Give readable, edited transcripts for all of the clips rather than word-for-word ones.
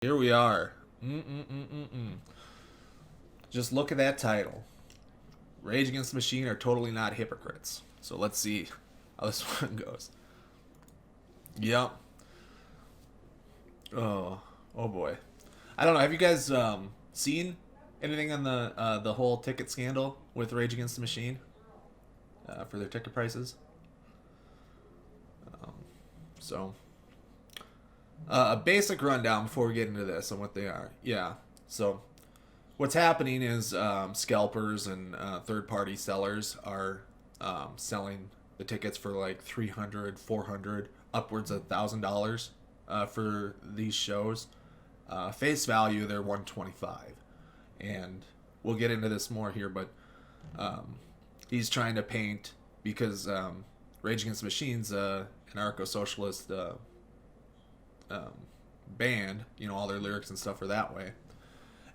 Here we are. Mm-mm-mm-mm-mm. Just look at that title. Rage Against the Machine are totally not hypocrites. So let's see how this one goes. Yep. Oh, oh boy. I don't know. Have you guys seen anything on the whole ticket scandal with Rage Against the Machine for their ticket prices? Um, so a basic rundown before we get into this and what they are. Yeah. So what's happening is scalpers and third-party sellers are selling the tickets for like 300, 400, upwards of $1,000 for these shows. Face value, they're 125, and we'll get into this more here. But he's trying to paint because Rage Against the Machine's anarcho-socialist um, band. You know, all their lyrics and stuff are that way.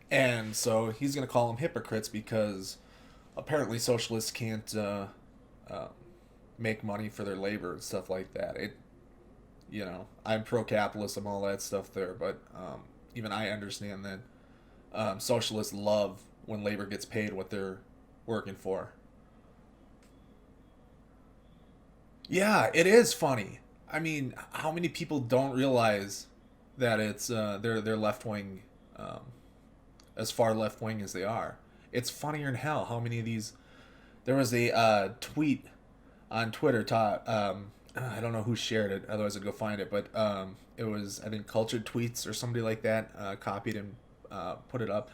And so he's going to call them hypocrites because apparently socialists can't uh, make money for their labor and stuff like that. I'm pro-capitalist, I'm all that stuff there, but even I understand that socialists love when labor gets paid what they're working for. Yeah, it is funny. I mean, how many people don't realize that it's they're left wing, um, as far left wing as they are? It's funnier than hell. How many of these? There was a tweet on Twitter. I don't know who shared it. Otherwise, I'd go find it. But it was, I think, Cultured Tweets or somebody like that copied and put it up.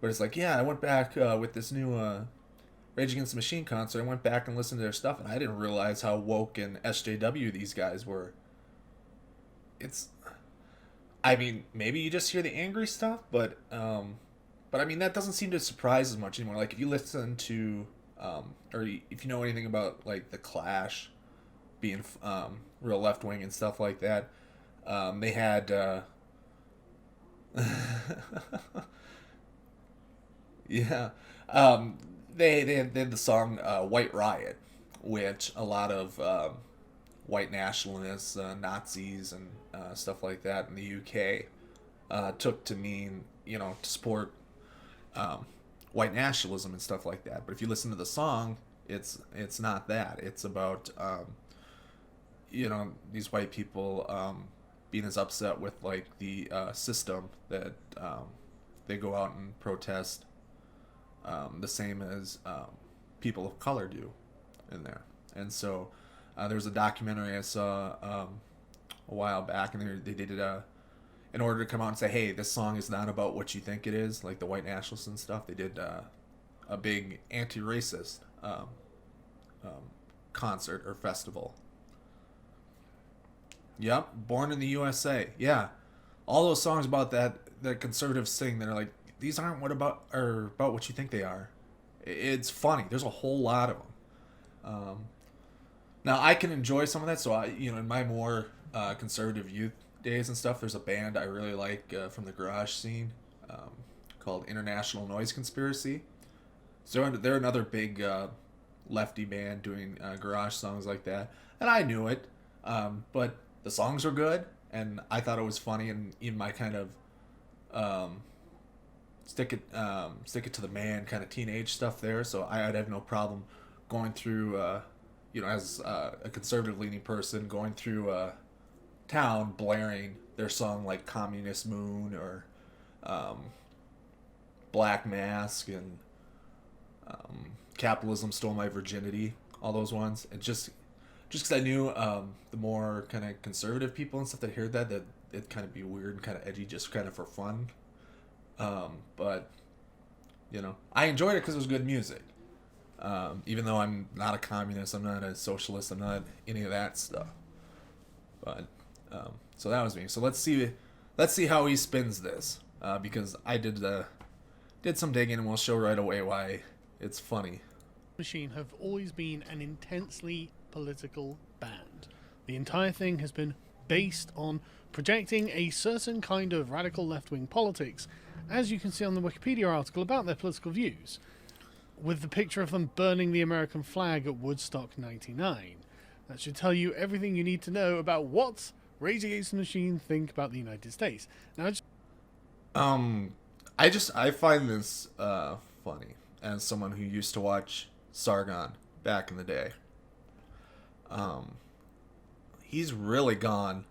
But it's like, yeah, I went back with this new Rage Against the Machine concert. I went back and listened to their stuff, and I didn't realize how woke and SJW these guys were. It's, I mean, maybe you just hear the angry stuff, but I mean that doesn't seem to surprise as much anymore. Like if you listen to, or if you know anything about like the Clash being real left wing and stuff like that, they had yeah, they had the song White Riot, which a lot of white nationalists, Nazis, and stuff like that in the UK took to mean, to support um, white nationalism and stuff like that. But if you listen to the song, it's not that. It's about these white people being as upset with like the system that they go out and protest the same as people of color do in there. And so there was a documentary I saw a while back, and they did it in order to come out and say, hey, this song is not about what you think it is, like the white nationalists and stuff. They did a big anti-racist um, concert or festival. Yep, Born in the USA. Yeah, all those songs about that conservatives sing, they're like, these aren't about what you think they are. It's funny. There's a whole lot of them. Now I can enjoy some of that. So in my more conservative youth days and stuff, there's a band I really like from the garage scene um, called International Noise Conspiracy. So they're another big lefty band doing garage songs like that, and I knew it, but the songs were good, and I thought it was funny, and even my kind of um, stick it to the man kind of teenage stuff there. So I'd have no problem going through, as a conservative leaning person, going through town blaring their song like "Communist Moon" or um, "Black Mask" and "Capitalism Stole My Virginity." All those ones, and just because I knew the more kind of conservative people and stuff that heard that it'd kind of be weird and kind of edgy, just kind of for fun. But I enjoyed it because it was good music. Even though I'm not a communist, I'm not a socialist, I'm not any of that stuff. But so that was me. So let's see how he spins this, because I did some digging, and we'll show right away why it's funny. Machine have always been an intensely political band. The entire thing has been based on projecting a certain kind of radical left-wing politics, as you can see on the Wikipedia article about their political views, with the picture of them burning the American flag at Woodstock 99. That should tell you everything you need to know about what Rage Against the Machine think about the United States. Now, Um, I find this funny as someone who used to watch Sargon back in the day. Um, he's really gone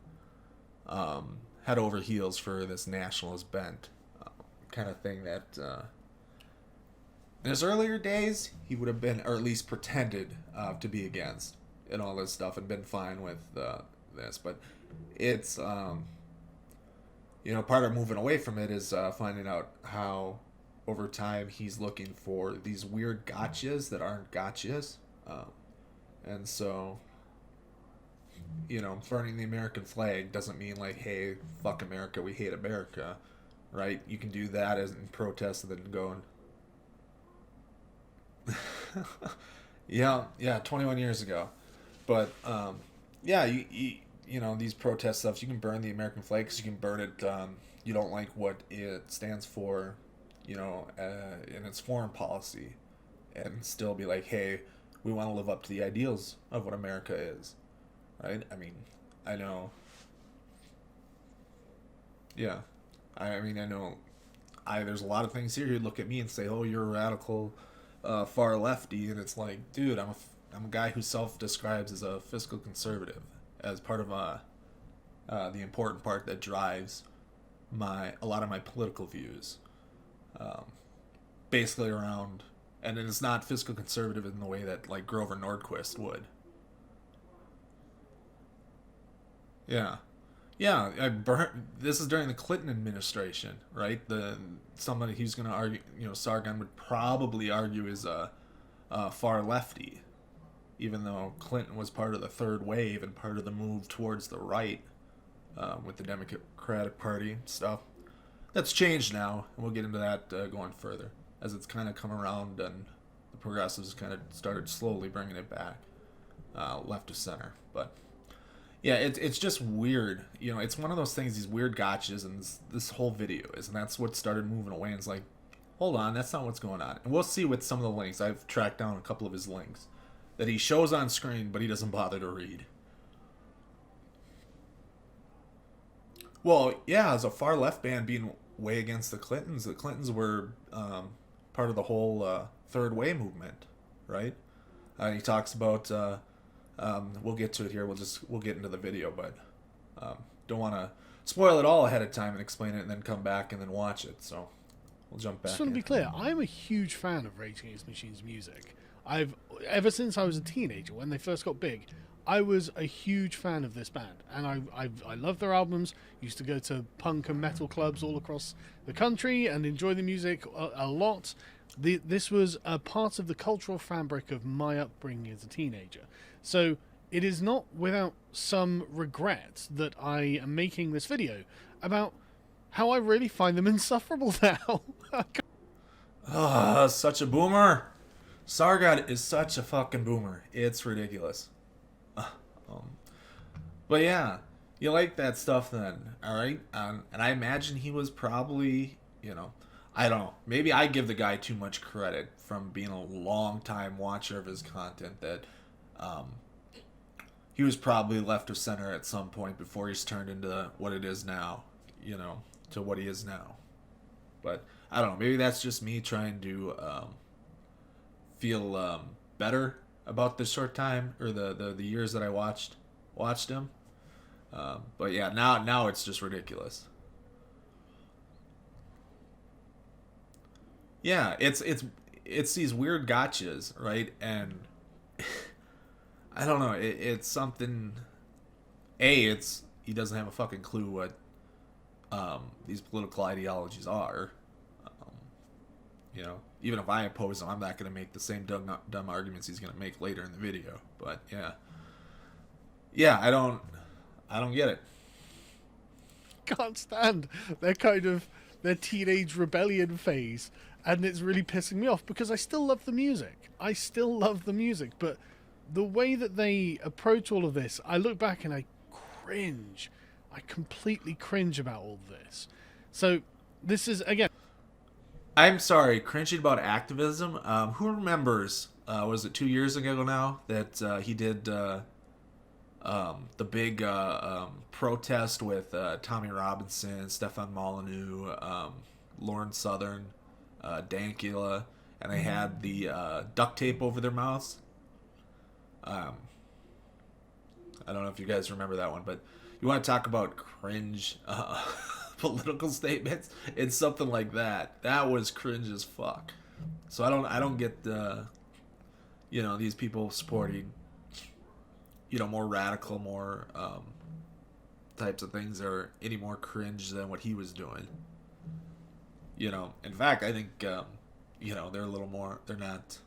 head over heels for this nationalist bent kind of thing that in his earlier days he would have been, or at least pretended to be against, and all this stuff, and been fine with this. But it's part of moving away from it is finding out how over time he's looking for these weird gotchas that aren't gotchas, and so burning the American flag doesn't mean like, hey, fuck America, we hate America, right? You can do that as in protest and then go and yeah, 21 years ago. But yeah, these protest stuff, you can burn the American flag because you can burn it. You don't like what it stands for, in its foreign policy, and still be like, hey, we want to live up to the ideals of what America is, right? I mean, I know. Yeah, I mean, I know. There's a lot of things here. You'd look at me and say, "Oh, you're a radical, far lefty," and it's like, dude, I'm a guy who self-describes as a fiscal conservative, as part of the important part that drives a lot of my political views, basically around, and it's not fiscal conservative in the way that like Grover Nordquist would. Yeah, yeah. This is during the Clinton administration, right? Somebody who's going to argue, Sargon would probably argue is a far lefty, even though Clinton was part of the third wave and part of the move towards the right, with the Democratic Party stuff. That's changed now, and we'll get into that going further, as it's kind of come around and the progressives kind of started slowly bringing it back, left to center. But yeah, it's just weird. It's one of those things, these weird gotchas, and this whole video is, and that's what started moving away. And it's like, hold on, that's not what's going on. And we'll see with some of the links. I've tracked down a couple of his links that he shows on screen, but he doesn't bother to read. Well, yeah, as a far left band being way against the Clintons were part of the whole third way movement, right? He talks about. We'll get to it here. We'll get into the video, but don't want to spoil it all ahead of time and explain it, and then come back and then watch it. So we'll jump back. Just want to be clear, I'm a huge fan of Rage Against the Machine's music. Ever since I was a teenager, when they first got big, I was a huge fan of this band, and I love their albums. Used to go to punk and metal clubs all across the country and enjoy the music a lot. This was a part of the cultural fabric of my upbringing as a teenager. So it is not without some regret that I am making this video about how I really find them insufferable now. Such a boomer. Sargon is such a fucking boomer. It's ridiculous. But yeah, you like that stuff then, alright? And I imagine he was probably, I don't know. Maybe I give the guy too much credit from being a long time watcher of his content, that he was probably left of center at some point before he's turned into what it is now, to what he is now. But I don't know. Maybe that's just me trying to feel better about this short time, or the years that I watched him. But yeah, now it's just ridiculous. Yeah, it's these weird gotchas, right? And I don't know. It's something. He doesn't have a fucking clue what these political ideologies are. Even if I oppose him, I'm not going to make the same dumb arguments he's going to make later in the video. But yeah, I don't get it. Can't stand their teenage rebellion phase, and it's really pissing me off because I still love the music. But the way that they approach all of this, I look back and I cringe. I completely cringe about all this. So this is, again... I'm sorry, cringing about activism? Who remembers, was it 2 years ago now, that he did the big protest with Tommy Robinson, Stefan Molyneux, Lauren Southern, Dankula, and they had the duct tape over their mouths. Um, I don't know if you guys remember that one, but you want to talk about cringe political statements? It's something like that. That was cringe as fuck. So I don't get these people supporting more radical, more types of things that are any more cringe than what he was doing. In fact, I think they're a little more. They're not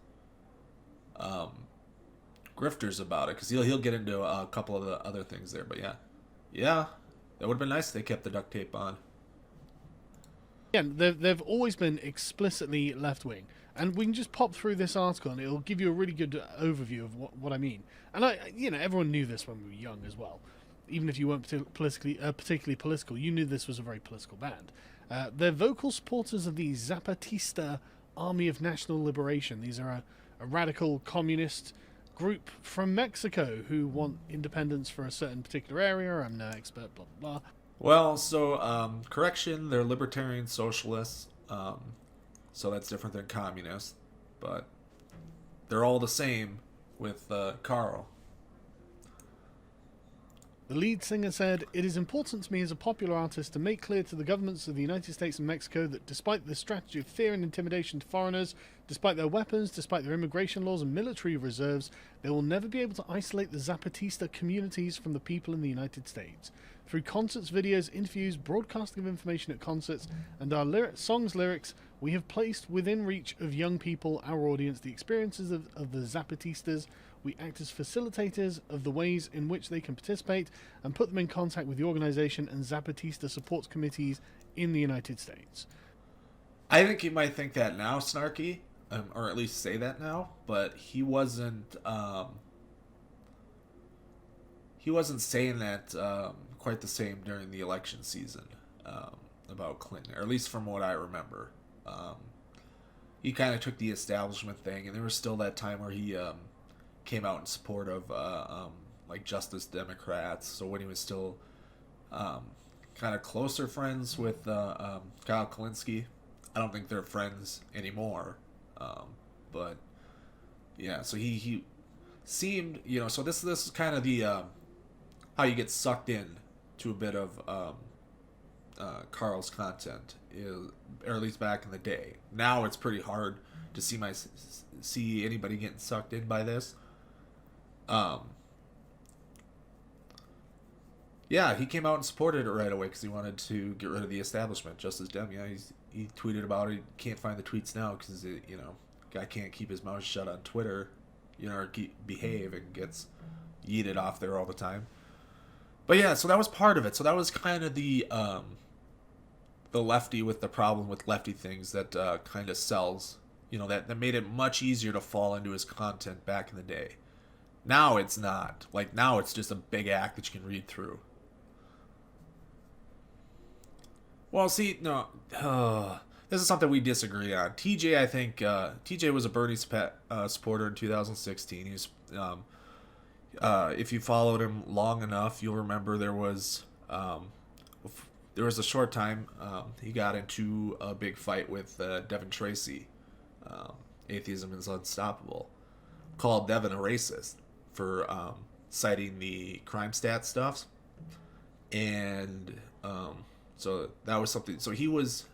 grifters about it because he'll get into a couple of the other things there. But yeah, that would have been nice if they kept the duct tape on. Yeah, they've always been explicitly left wing, and we can just pop through this article, and it'll give you a really good overview of what I mean. And everyone knew this when we were young as well. Even if you weren't particularly political, you knew this was a very political band. They're vocal supporters of the Zapatista Army of National Liberation. These are a radical communist group from Mexico who want independence for a certain particular area. I'm no expert, blah, blah, blah. Well, so, correction, they're libertarian socialists, so that's different than communists, but they're all the same with Carl. The lead singer said, "It is important to me as a popular artist to make clear to the governments of the United States and Mexico that despite the strategy of fear and intimidation to foreigners, despite their weapons, despite their immigration laws and military reserves, they will never be able to isolate the Zapatista communities from the people in the United States. Through concerts, videos, interviews, broadcasting of information at concerts, and our songs' lyrics, we have placed within reach of young people, our audience, the experiences of the Zapatistas. We act as facilitators of the ways in which they can participate and put them in contact with the organization and Zapatista support committees in the United States." I think you might think that now, Snarky, or at least say that now, but he wasn't saying that quite the same during the election season about Clinton, or at least from what I remember. He kind of took the establishment thing, and there was still that time where he came out in support of like Justice Democrats. So when he was still kind of closer friends with Kyle Kalinske, I don't think they're friends anymore. But yeah, so he seemed, so this is kind of the how you get sucked in to a bit of Carl's content, or at least back in the day. Now it's pretty hard to see anybody getting sucked in by this. Yeah, he came out and supported it right away because he wanted to get rid of the establishment. Justice Dem, he tweeted about it. He can't find the tweets now because guy can't keep his mouth shut on Twitter, or behave, and gets yeeted off there all the time. But yeah, so that was part of it. So that was kind of the lefty with the problem with lefty things that kind of sells. That made it much easier to fall into his content back in the day. Now it's not. Like, now it's just a big act that you can read through. Well, see, no. This is something we disagree on. TJ, I think, TJ was a Bernie supporter in 2016. He was, if you followed him long enough, you'll remember there was a short time he got into a big fight with Devin Tracy. Atheism is Unstoppable, called Devin a racist for citing the crime stat stuff, and so that was something. So he was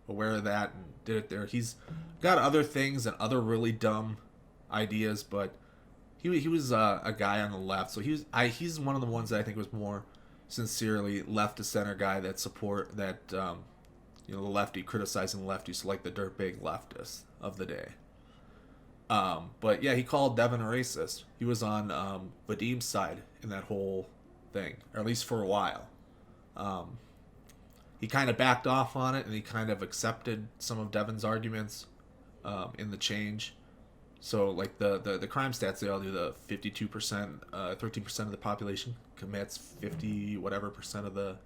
aware of that and did it there. He's got other things and other really dumb ideas, but he was a guy on the left. So he's one of the ones that I think was more sincerely left to center guy that support that the lefty criticizing the lefty, so like the dirtbag leftists of the day. But yeah, he called Devin a racist. He was on Vadim's side in that whole thing, or at least for a while. He kind of backed off on it, and he kind of accepted some of Devin's arguments in the change. So like the crime stats, they all do the 52%, 13% of the population commits 50 whatever percent of the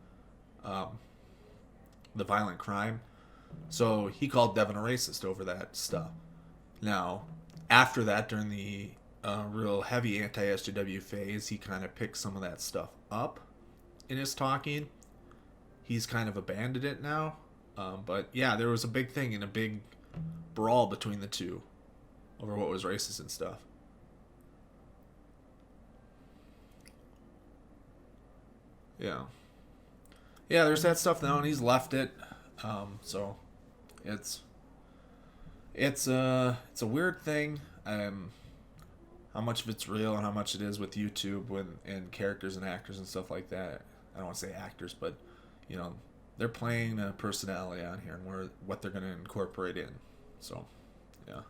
violent crime. So he called Devin a racist over that stuff. Now, after that, during the real heavy anti-SJW phase, he kind of picked some of that stuff up in his talking. He's kind of abandoned it now. But yeah, there was a big thing and a big brawl between the two over what was racist and stuff. Yeah. Yeah, there's that stuff now, and he's left it. So it's a weird thing. How much of it's real and how much it is with YouTube and characters and actors and stuff like that. I don't want to say actors, but you know, they're playing a personality on here and what they're going to incorporate in. So, yeah.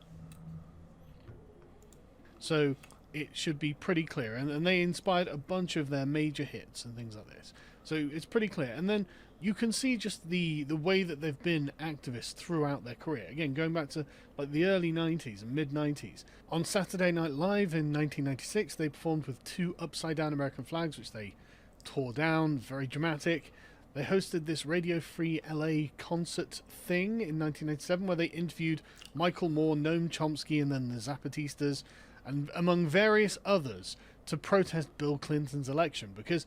So it should be pretty clear, and they inspired a bunch of their major hits and things like this. So it's pretty clear, and then you can see just the way that they've been activists throughout their career. Again, going back to like the early 90s and mid 90s. On Saturday Night Live in 1996, they performed with 2 upside down American flags, which they tore down. Very dramatic. They hosted this Radio Free LA concert thing in 1997 where they interviewed Michael Moore, Noam Chomsky, and then the Zapatistas, and among various others, to protest Bill Clinton's election. Because,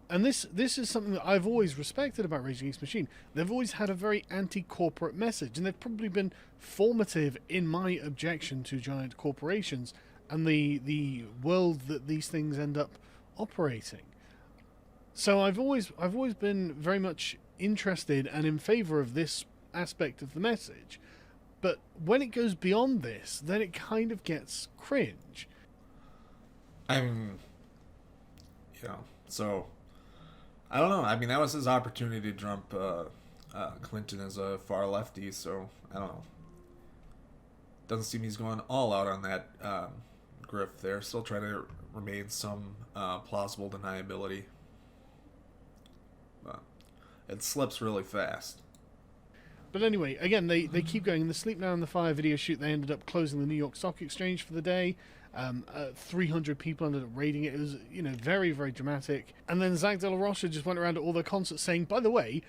and this is something that I've always respected about Rage Against the Machine, they've always had a very anti-corporate message, and they've probably been formative in my objection to giant corporations and the world that these things end up operating. So I've always been very much interested and in favor of this aspect of the message. But when it goes beyond this, then it kind of gets cringe. So I don't know. I mean, that was his opportunity to trump Clinton as a far lefty, so I don't know. Doesn't seem he's going all out on that grift there. Still trying to remain some plausible deniability. But it slips really fast. But anyway, again, they keep going. In the Sleep Now in the Fire video shoot, they ended up closing the New York Stock Exchange for the day. 300 people ended up raiding it. It was, very, very dramatic. And then Zach De La Rocha just went around to all their concerts saying, by the way,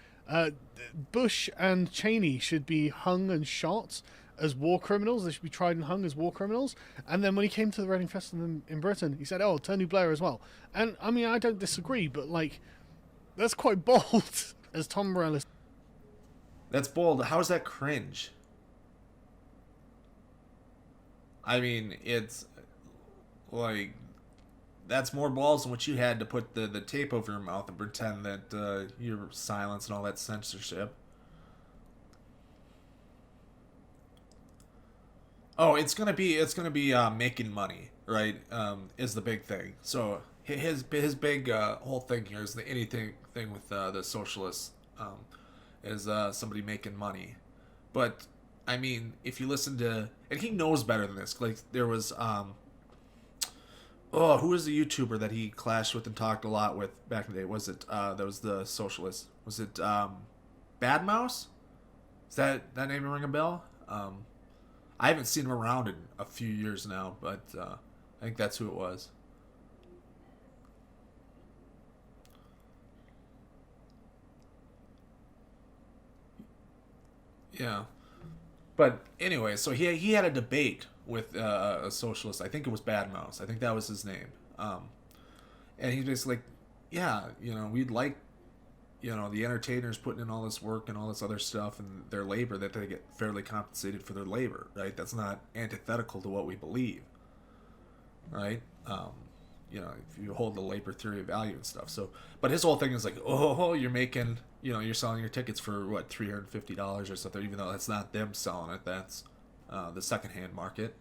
Bush and Cheney should be hung and shot as war criminals. They should be tried and hung as war criminals. And then when he came to the Reading Festival in Britain, he said, oh, Tony Blair as well. And, I mean, I don't disagree, but, that's quite bold, as Tom Morellis. That's bold. How is that cringe? I mean, it's that's more balls than what you had to put the tape over your mouth and pretend that you're silence and all that censorship. Oh, it's gonna be making money, right? Is the big thing. So his big whole thing here is anything with the socialists. Is somebody making money. But, I mean, if you listen to... And he knows better than this. Like, there was... who was the YouTuber that he clashed with and talked a lot with back in the day? Was it... that was the socialist. Was it Bad Mouse? Is that name ring a bell? I haven't seen him around in a few years now, but I think that's who it was. Yeah, but anyway, so he had a debate with a socialist. I think it was Bad Mouse. I think that was his name. And he's just like, yeah, we'd like, the entertainers putting in all this work and all this other stuff and their labor, that they get fairly compensated for their labor, right? That's not antithetical to what we believe, right? If you hold the labor theory of value and stuff. So, but his whole thing is like, oh, you're making, you're selling your tickets for what, $350 or something, even though that's not them selling it. That's the secondhand market.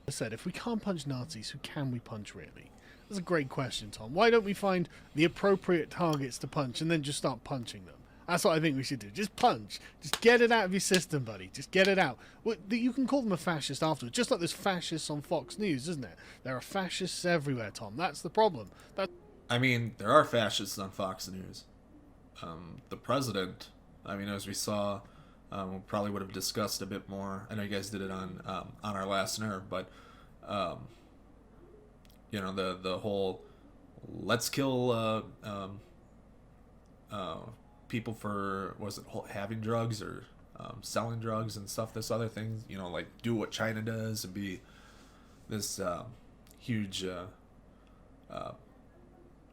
I said, if we can't punch Nazis, who can we punch really? That's a great question, Tom. Why don't we find the appropriate targets to punch and then just start punching them? That's what I think we should do. Just punch. Just get it out of your system, buddy. Just get it out. Well, you can call them a fascist afterwards, just like there's fascists on Fox News, isn't it? There are fascists everywhere, Tom. That's the problem. I mean, there are fascists on Fox News. The president, as we saw, we probably would have discussed a bit more. I know you guys did it on our last nerve, but the whole let's kill people for, was it having drugs or selling drugs and stuff, this other thing, like do what China does and be this huge uh,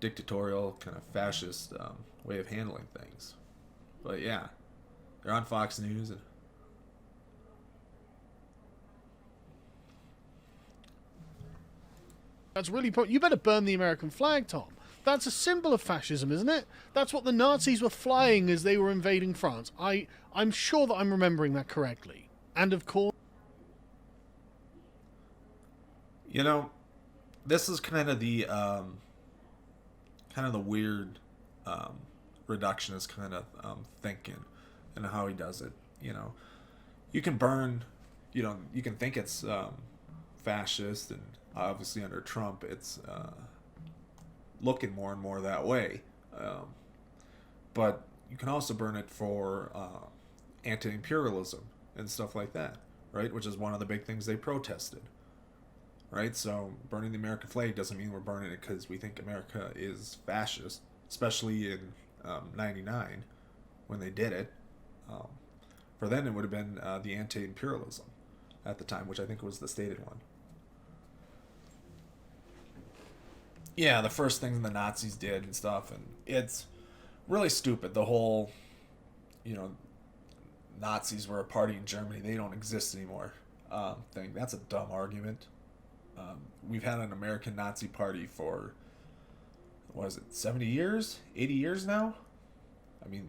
dictatorial kind of fascist way of handling things. But yeah, they're on Fox News and That's really you better burn the American flag, Tom. That's a symbol of fascism, isn't it? That's what the Nazis were flying as they were invading France. I'm sure that I'm remembering that correctly. And of course, you know, this is kind of the weird reductionist kind of thinking and how he does it. You know, you can burn, you can think it's fascist, and obviously under Trump it's looking more and more that way. But you can also burn it for anti-imperialism and stuff like that, right? Which is one of the big things they protested, right? So burning the American flag doesn't mean we're burning it because we think America is fascist, especially in 99 when they did it. For then it would have been the anti-imperialism at the time, which I think was the stated one. Yeah, the first thing the Nazis did and stuff, and it's really stupid. The whole, Nazis were a party in Germany, they don't exist anymore thing. That's a dumb argument. We've had an American Nazi party for, what is it, 70 years? 80 years now? I mean,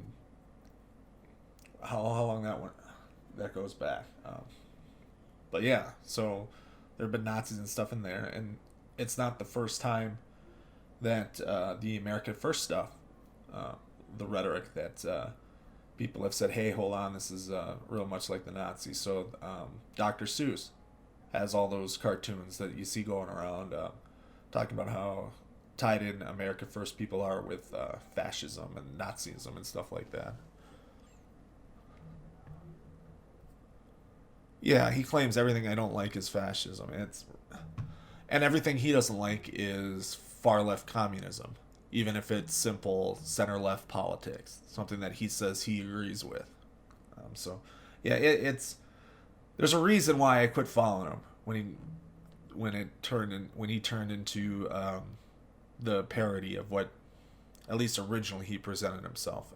how long that goes back. But yeah, so there have been Nazis and stuff in there, and it's not the first time that the America First stuff, the rhetoric that people have said, hey, hold on, this is real much like the Nazis. So Dr. Seuss has all those cartoons that you see going around talking about how tied in America First people are with fascism and Nazism and stuff like that. Yeah, he claims everything I don't like is fascism. And everything he doesn't like is far left communism, even if it's simple center left politics, something that he says he agrees with. So, yeah, it's there's a reason why I quit following him when he turned into the parody of what at least originally he presented himself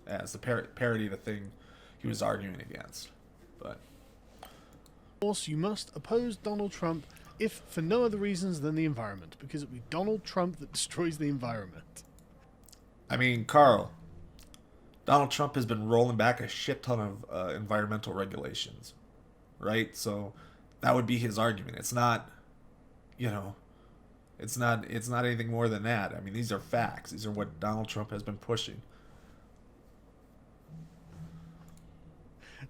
as the parody of the thing he was arguing against. But of course, you must oppose Donald Trump if for no other reasons than the environment, because it would be Donald Trump that destroys the environment. I mean, Carl, Donald Trump has been rolling back a shit ton of environmental regulations, right? So that would be his argument. It's not, it's not anything more than that. I mean, these are facts. These are what Donald Trump has been pushing.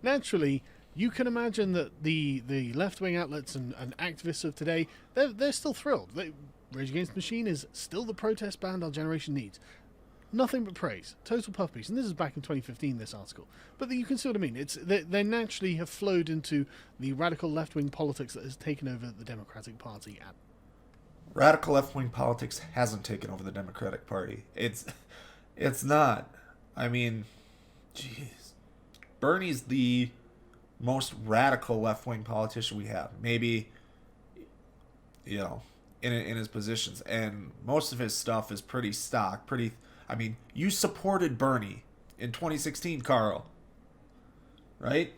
Naturally, you can imagine that the left-wing outlets and activists of today, they're still thrilled. Rage Against the Machine is still the protest band our generation needs. Nothing but praise. Total puff piece. And this is back in 2015, this article. But you can see what I mean. They naturally have flowed into the radical left-wing politics that has taken over the Democratic Party. Radical left-wing politics hasn't taken over the Democratic Party. It's not. I mean, jeez. Bernie's the most radical left-wing politician we have. Maybe, in his positions. And most of his stuff is pretty stock. I mean, you supported Bernie in 2016, Carl. Right?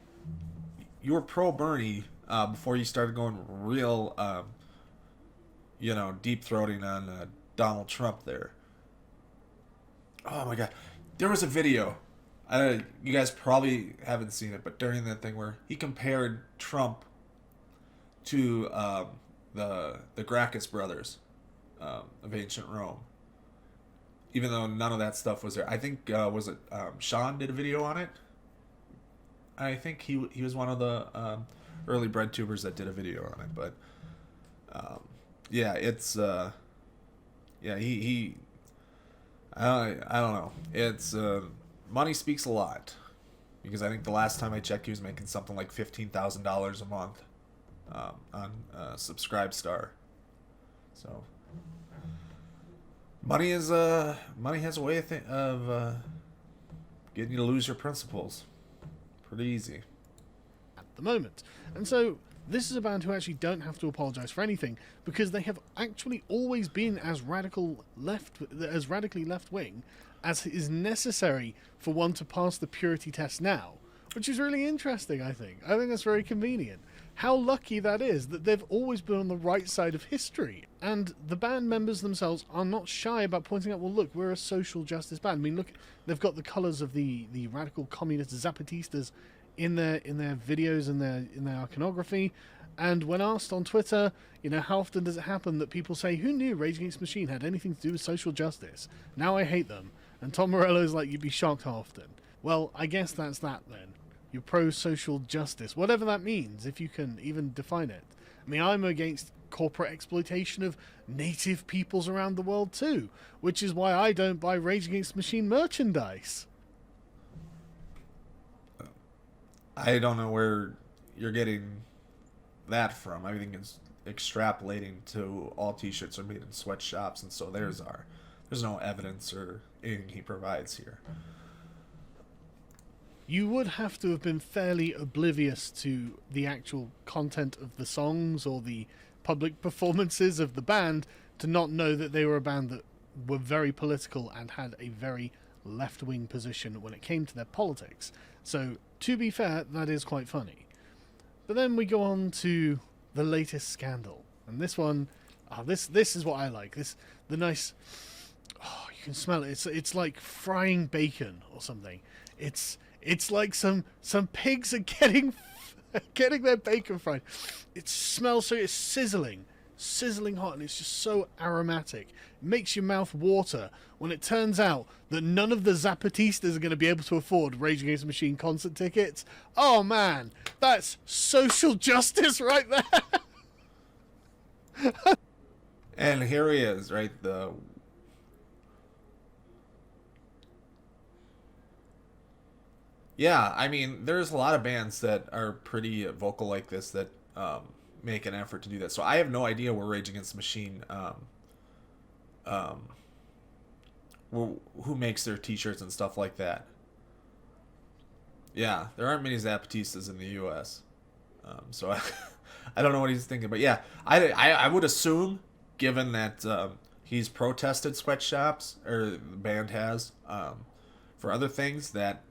You were pro-Bernie before you started going real, deep-throating on Donald Trump there. Oh, my God. There was a video. You guys probably haven't seen it, but during that thing where he compared Trump to the Gracchus brothers of ancient Rome, even though none of that stuff was there. I think was it Sean did a video on it. I think he was one of the early bread tubers that did a video on it. But it's he I don't know. It's money speaks a lot, because I think the last time I checked, he was making something like $15,000 a month on Subscribestar. So money has a way of getting you to lose your principles pretty easy At the moment. And so This is a band who actually don't have to apologize for anything because they have actually always been as radically left wing as is necessary for one to pass the purity test now, which is really interesting. I think that's very convenient. How lucky that is that they've always been on the right side of history. And the band members themselves are not shy about pointing out, well, look, we're a social justice band. I mean, look, they've got the colours of the radical communist Zapatistas in their videos and in their iconography. And when asked on Twitter, how often does it happen that people say, who knew Rage Against the Machine had anything to do with social justice? Now I hate them. And Tom Morello's like, you'd be shocked how often. Well, I guess that's that then. You're pro-social justice, whatever that means, if you can even define it. I mean, I'm against corporate exploitation of native peoples around the world too, which is why I don't buy Rage Against the Machine merchandise. I don't know where you're getting that from. I think it's extrapolating to all t-shirts are made in sweatshops, and so theirs are. There's no evidence or anything he provides here. You would have to have been fairly oblivious to the actual content of the songs or the public performances of the band to not know that they were a band that were very political and had a very left-wing position when it came to their politics. So, to be fair, that is quite funny. But then we go on to the latest scandal. And this one, this is what I like. The nice, you can smell it. It's like frying bacon or something. It's like some pigs are getting their bacon fried. It smells so it's sizzling hot, and it's just so aromatic. It makes your mouth water when it turns out that none of the Zapatistas are going to be able to afford Rage Against the Machine concert tickets. Oh man, that's social justice right there. And here he is, right? Yeah, I mean, there's a lot of bands that are pretty vocal like this that make an effort to do that. So I have no idea where Rage Against the Machine, who makes their t-shirts and stuff like that. Yeah, there aren't many Zapatistas in the U.S. So I don't know what he's thinking. But yeah, I would assume, given that he's protested sweatshops, or the band has, for other things, that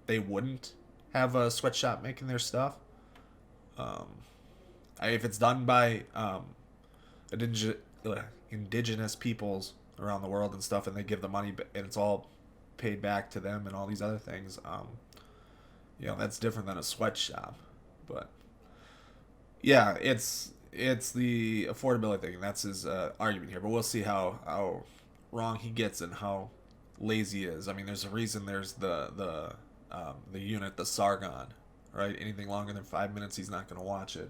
they wouldn't have a sweatshop making their stuff. If it's done by indigenous peoples around the world and stuff, and they give the money and it's all paid back to them and all these other things, that's different than a sweatshop. But yeah, it's the affordability thing. That's his argument here. But we'll see how wrong he gets and how lazy he is. I mean, there's a reason there's the unit, the Sargon, right? Anything longer than 5 minutes, he's not going to watch it.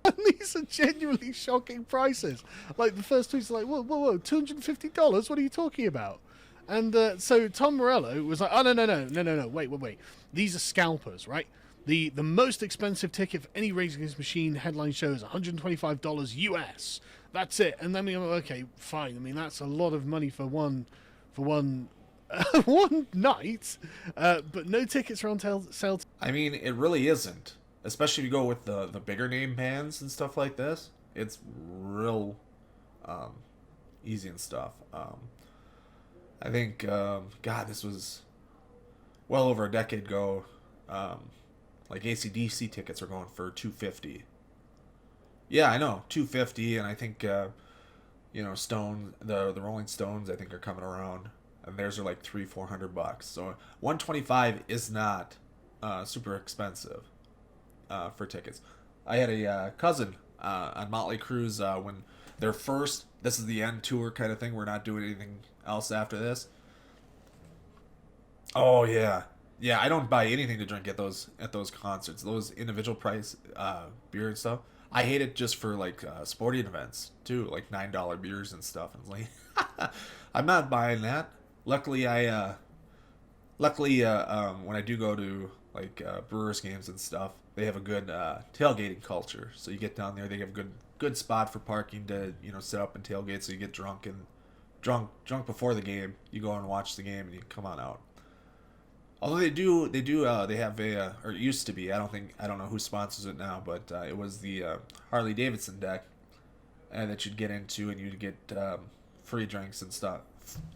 And these are genuinely shocking prices. Like, the first tweet's like, whoa, $250? What are you talking about? And so Tom Morello was like, oh, no, wait. These are scalpers, right? The most expensive ticket for any Rage Against the Machine headline show is $125 US. That's it. And then we go, okay, fine. I mean, that's a lot of money for one one night, but no tickets are on sale. I mean, it really isn't. Especially if you go with the bigger name bands and stuff like this. It's real easy and stuff. I think, this was well over a decade ago. Like AC/DC tickets are going for $250. Yeah, I know, $250, and I think Stone, the Rolling Stones, I think are coming around, and theirs are like $300-400. So $125 is not super expensive for tickets. I had a cousin on Motley Crue's when their first, this is the end tour kind of thing. We're not doing anything else after this. Oh yeah. Yeah, I don't buy anything to drink at those concerts. Those individual price beer and stuff. I hate it just for like sporting events too, like $9 beers and stuff. And it's like, I'm not buying that. Luckily, when I do go to like Brewers games and stuff, they have a good tailgating culture. So you get down there, they have a good spot for parking to sit up and tailgate. So you get drunk before the game. You go and watch the game, and you come on out. Although they have a, or it used to be. I don't know who sponsors it now, but it was the Harley Davidson deck, that you'd get into, and you'd get free drinks and stuff,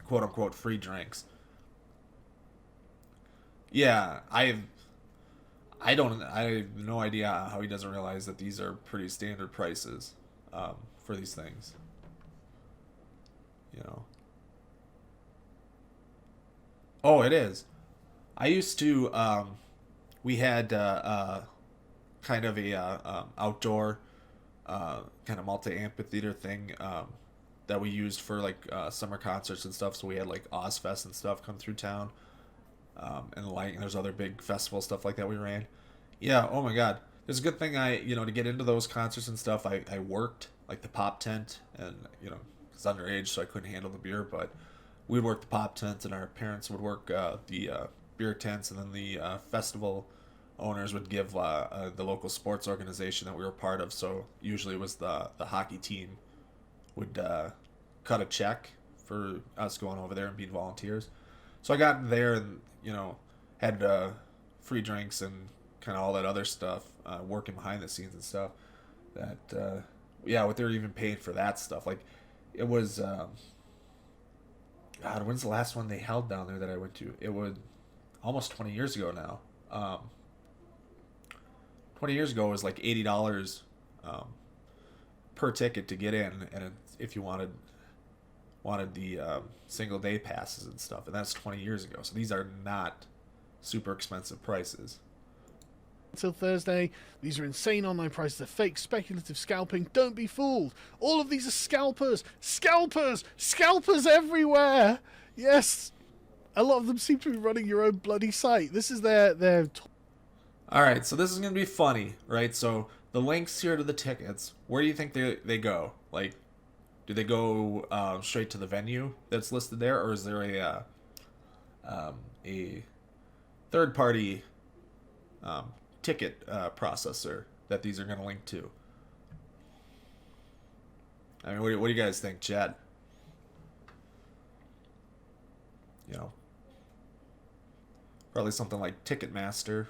quote unquote free drinks. Yeah, I have no idea how he doesn't realize that these are pretty standard prices for these things. You know. Oh, it is. I used to. We had kind of a outdoor kind of multi amphitheater thing that we used for like summer concerts and stuff. So we had like Ozfest and stuff come through town, and like there's other big festival stuff like that we ran. Yeah. Oh my God. It's a good thing to get into those concerts and stuff. I worked like the pop tent, and it's underage, so I couldn't handle the beer, but we'd work the pop tent, and our parents would work the beer tents, and then the festival owners would give the local sports organization that we were part of. So usually it was the hockey team would cut a check for us going over there and being volunteers. So I got there and had free drinks and kind of all that other stuff, working behind the scenes and stuff. That what they were even paying for that stuff. Like it was. God, when's the last one they held down there that I went to? It was almost 20 years ago now. 20 years ago it was like $80 per ticket to get in, and if you wanted the single day passes and stuff, and that's 20 years ago. So these are not super expensive prices. Until Thursday, these are insane online prices. They're fake, speculative scalping. Don't be fooled. All of these are scalpers. Scalpers! Scalpers everywhere! Yes, a lot of them seem to be running your own bloody site. This is their Alright, so this is going to be funny, right? So the links here to the tickets, where do you think they go? Like, do they go straight to the venue that's listed there, or is there a third-party ticket processor that these are going to link to? I mean, what do you guys think, Chad? Probably something like Ticketmaster.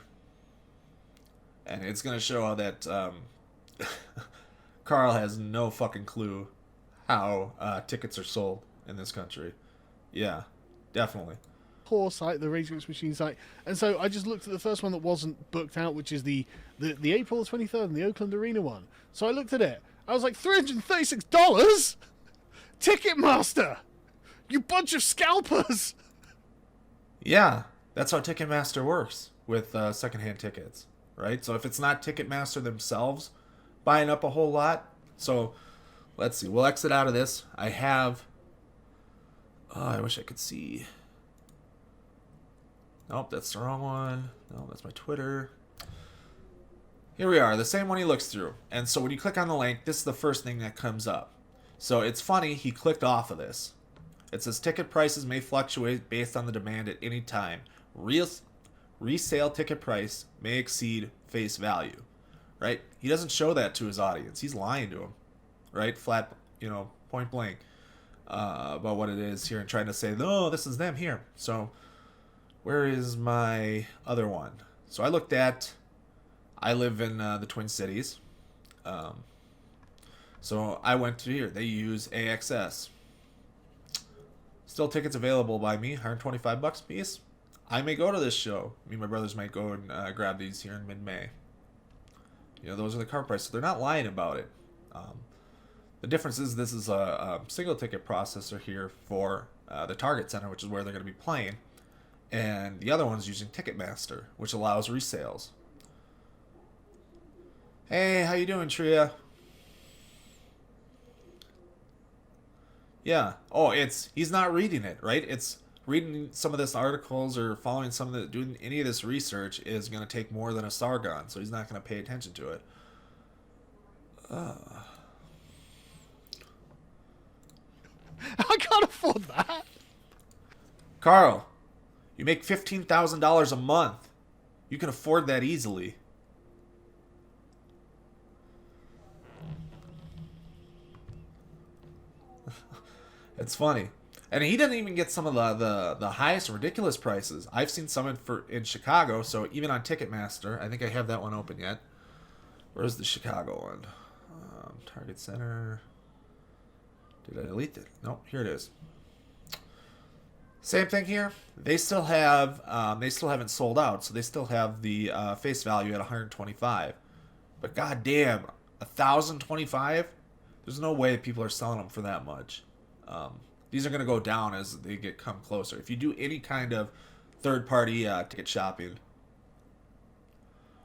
And it's going to show that Carl has no fucking clue how tickets are sold in this country. Yeah, definitely. poor site, the Rage Against Machine site. And so I just looked at the first one that wasn't booked out, which is the April 23rd and the Oakland Arena one. So I looked at it. I was like, $336? Ticketmaster! You bunch of scalpers! Yeah, that's how Ticketmaster works with secondhand tickets, right? So if it's not Ticketmaster themselves buying up a whole lot, so let's see. We'll exit out of this. I have... Oh, I wish I could see. Nope, that's the wrong one. No, that's my Twitter. Here we are, the same one he looks through. And so when you click on the link, this is the first thing that comes up. So it's funny, he clicked off of this. It says ticket prices may fluctuate based on the demand at any time. Resale ticket price may exceed face value. Right? He doesn't show that to his audience. He's lying to them. Right? Flat, point blank. About what it is here and trying to say, no, this is them here. So where is my other one? So I live in the Twin Cities. So I went to here. They use AXS. Still tickets available by me, $125 a piece. I may go to this show. Me and my brothers might go and grab these here in mid-May. Those are the card prices. They're not lying about it. The difference is this is a single ticket processor here for the Target Center, which is where they're going to be playing. And the other one's using Ticketmaster, which allows resales. Hey, how you doing, Tria? Yeah. Oh, he's not reading it, right? It's reading some of this articles or following doing any of this research is going to take more than a Sargon, so he's not going to pay attention to it. I can't afford that. Carl, you make $15,000 a month. You can afford that easily. It's funny. And he didn't even get some of the highest ridiculous prices. I've seen some in Chicago, so even on Ticketmaster, I think I have that one open yet. Where's the Chicago one? Target Center. Did I delete it? Nope, here it is. Same thing here. They still have, they still haven't sold out, so they still have the face value at 125. But goddamn, 1,025? There's no way people are selling them for that much. These are going to go down as they come closer. If you do any kind of third-party ticket shopping,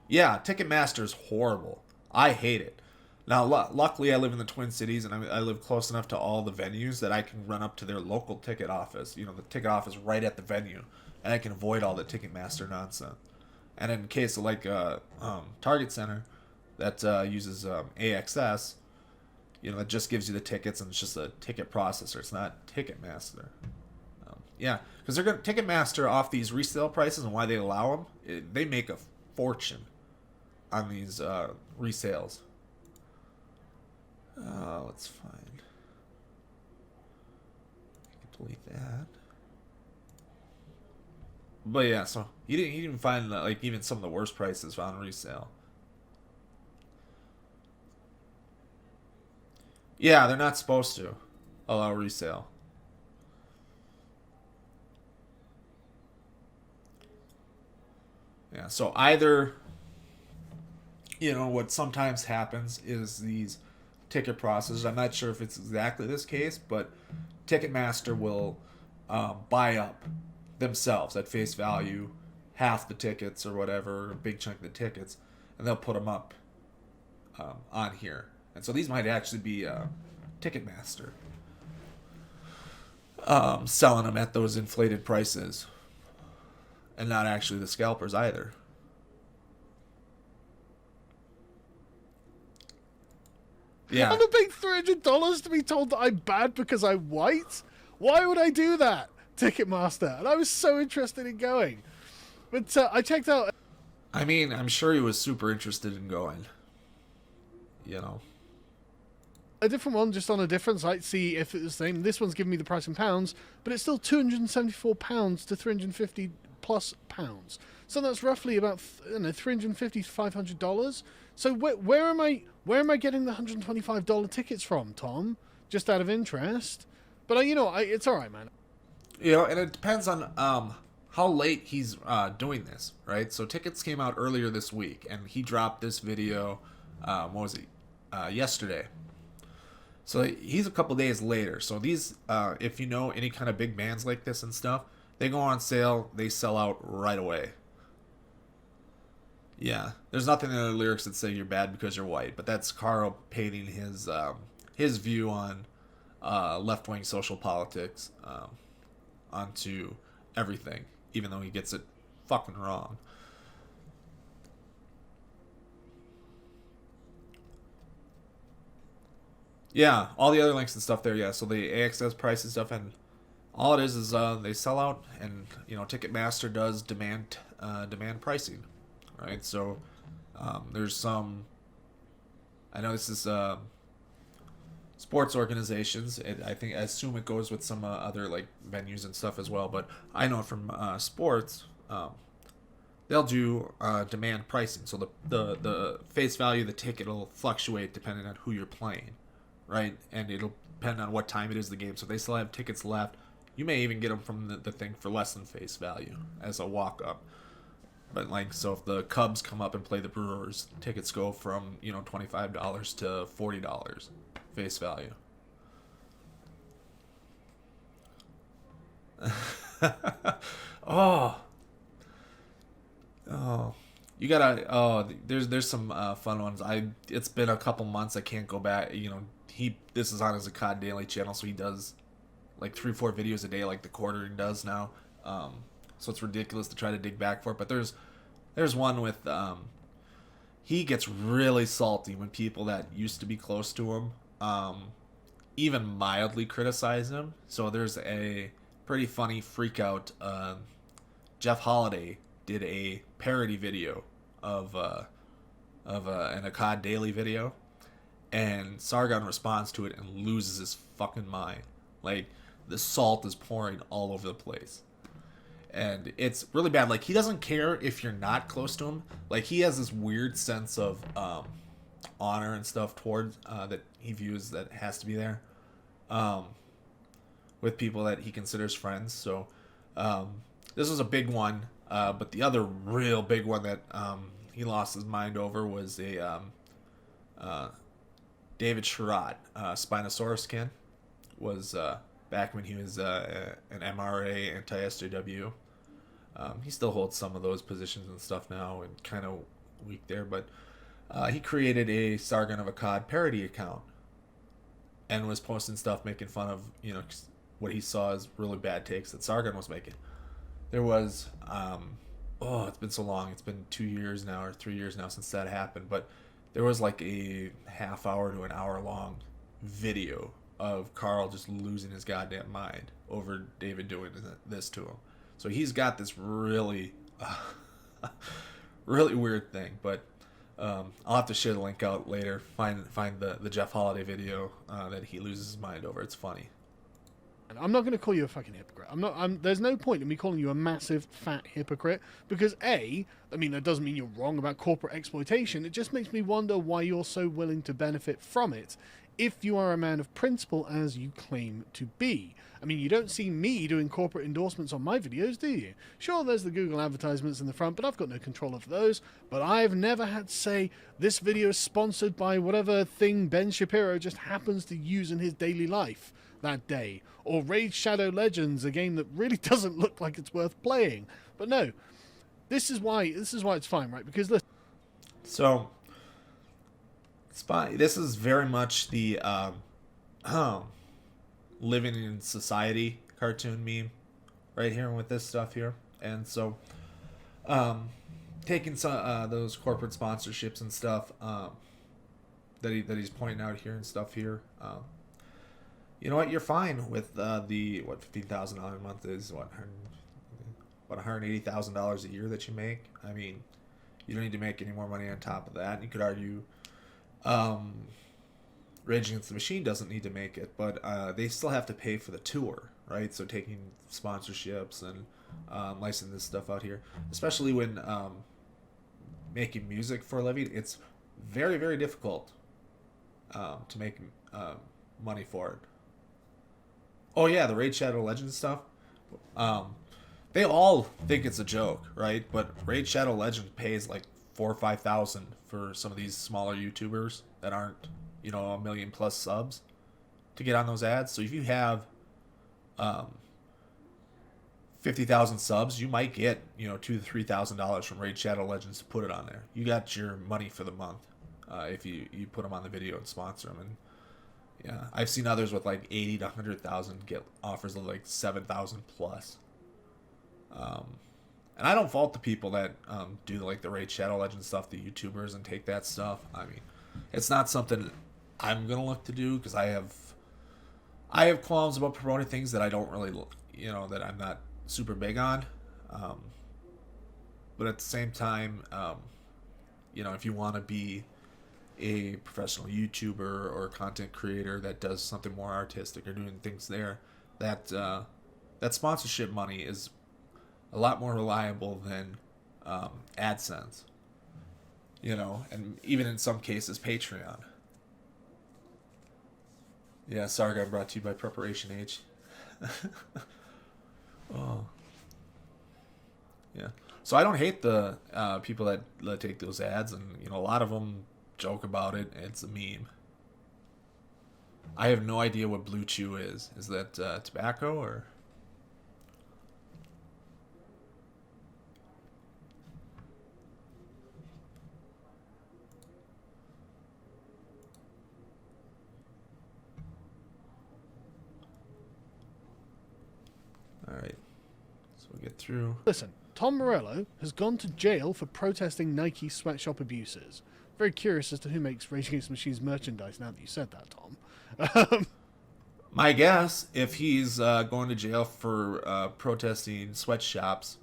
yeah, Ticketmaster is horrible. I hate it. Now, luckily, I live in the Twin Cities, and I live close enough to all the venues that I can run up to their local ticket office. You know, the ticket office right at the venue, and I can avoid all the Ticketmaster nonsense. And in case of like Target Center that uses AXS, you know, it just gives you the tickets, and it's just a ticket processor. It's not Ticketmaster. Yeah, because they're going to Ticketmaster off these resale prices and why they allow them. They make a fortune on these resales. Let's find. Delete that. But yeah, so he didn't even find like even some of the worst prices on resale. Yeah, they're not supposed to allow resale. Yeah, so either, you know, what sometimes happens is these ticket processors, I'm not sure if it's exactly this case, but Ticketmaster will buy up themselves at face value half the tickets or whatever, a big chunk of the tickets, and they'll put them up on here. And so these might actually be Ticketmaster selling them at those inflated prices, and not actually the scalpers either. Yeah. I'm gonna pay $300 to be told that I'm bad because I'm white? Why would I do that? Ticketmaster. And I was so interested in going. But I checked out... I mean, I'm sure he was super interested in going. You know. A different one, just on a different site, see if it's the same. This one's giving me the price in pounds, but it's still £274 to 350 plus pounds. So that's roughly about $350 to $500. So where am I getting the $125 tickets from, Tom? Just out of interest. But it's all right, man. You know, and it depends on how late he's doing this, right? So tickets came out earlier this week, and he dropped this video. What was it? Yesterday. So he's a couple days later. So these, if you know any kind of big bands like this and stuff, they go on sale. They sell out right away. Yeah, there's nothing in the lyrics that say you're bad because you're white, but that's Carl painting his view on left-wing social politics onto everything, even though he gets it fucking wrong. Yeah, all the other links and stuff there. Yeah, so the AXS price and stuff, and all it is they sell out, and you know Ticketmaster does demand pricing. Right, so there's some. I know this is sports organizations. I assume it goes with some other like venues and stuff as well. But I know from sports, they'll do demand pricing. So the face value of the ticket will fluctuate depending on who you're playing, right? And it'll depend on what time it is the game. So if they still have tickets left, you may even get them from the thing for less than face value as a walk up. But like, so if the Cubs come up and play the Brewers, tickets go from $25 to $40 face value. oh, you gotta. Oh, there's some fun ones. It's been a couple months. I can't go back. You know, this is on his Akkad Daily channel, so he does like 3-4 videos a day, like the Quartering does now. So it's ridiculous to try to dig back for it. But there's one with he gets really salty when people that used to be close to him even mildly criticize him. So there's a pretty funny freak out. Jeff Holiday did a parody video of an Akkad Daily video, and Sargon responds to it and loses his fucking mind. Like, the salt is pouring all over the place. And it's really bad. Like, he doesn't care if you're not close to him. Like, he has this weird sense of honor and stuff towards that he views that has to be there with people that he considers friends. So this was a big one. But the other real big one that he lost his mind over was a David Sherratt, Spinosaurus kin, was back when he was an MRA anti-SJW. He still holds some of those positions and stuff now, and kind of weak there, but he created a Sargon of Akkad parody account and was posting stuff making fun of, you know, what he saw as really bad takes that Sargon was making. There was, it's been so long. It's been 2 years now or 3 years now since that happened, but there was like a half hour to an hour long video of Carl just losing his goddamn mind over David doing this to him. So he's got this really, really weird thing. But I'll have to share the link out later. Find the Jeff Holiday video that he loses his mind over. It's funny. I'm not going to call you a fucking hypocrite. There's no point in me calling you a massive fat hypocrite because that doesn't mean you're wrong about corporate exploitation. It just makes me wonder why you're so willing to benefit from it if you are a man of principle as you claim to be. I mean, you don't see me doing corporate endorsements on my videos, do you? Sure, there's the Google advertisements in the front, but I've got no control of those. But I've never had to say, this video is sponsored by whatever thing Ben Shapiro just happens to use in his daily life that day. Or Raid Shadow Legends, a game that really doesn't look like it's worth playing. But no, this is why it's fine, right? Because listen. So, this is very much the living in society cartoon meme right here with this stuff here. And so taking some those corporate sponsorships and stuff that he's pointing out here and stuff here, you know what, you're fine with the $15,000 a month is $180,000 a year that you make. I mean, you don't need to make any more money on top of that. You could argue Rage Against the Machine doesn't need to make it, but they still have to pay for the tour, right? So taking sponsorships and licensing this stuff out here, especially when making music for a living, it's very, very difficult to make money for it. Oh yeah, the Raid Shadow Legends stuff. They all think it's a joke, right? But Raid Shadow Legends pays like $4,000 or $5,000 for some of these smaller YouTubers that aren't, you know, 1 million plus subs to get on those ads. So if you have 50,000 subs, you might get, you know, $2,000 to $3,000 from Raid Shadow Legends to put it on there. You got your money for the month if you put them on the video and sponsor them. And yeah, I've seen others with like 80 to 100,000 get offers of like 7,000 plus. And I don't fault the people that do like the Raid Shadow Legends stuff, the YouTubers, and take that stuff. I mean, it's not something I'm gonna look to do because I have qualms about promoting things that I don't really, you know, that I'm not super big on. But at the same time, you know, if you want to be a professional YouTuber or content creator that does something more artistic or doing things there, that sponsorship money is a lot more reliable than AdSense, you know, and even in some cases Patreon. Yeah, Sargon brought to you by Preparation H. Oh, yeah. So I don't hate the people that take those ads, and you know, a lot of them joke about it. It's a meme. I have no idea what Blue Chew is. Is that tobacco or? All right. So we'll get through. Listen, Tom Morello has gone to jail for protesting Nike sweatshop abuses. Very curious as to who makes Rage Against the Machine's merchandise now that you said that, Tom. My guess, if he's going to jail for protesting sweatshops,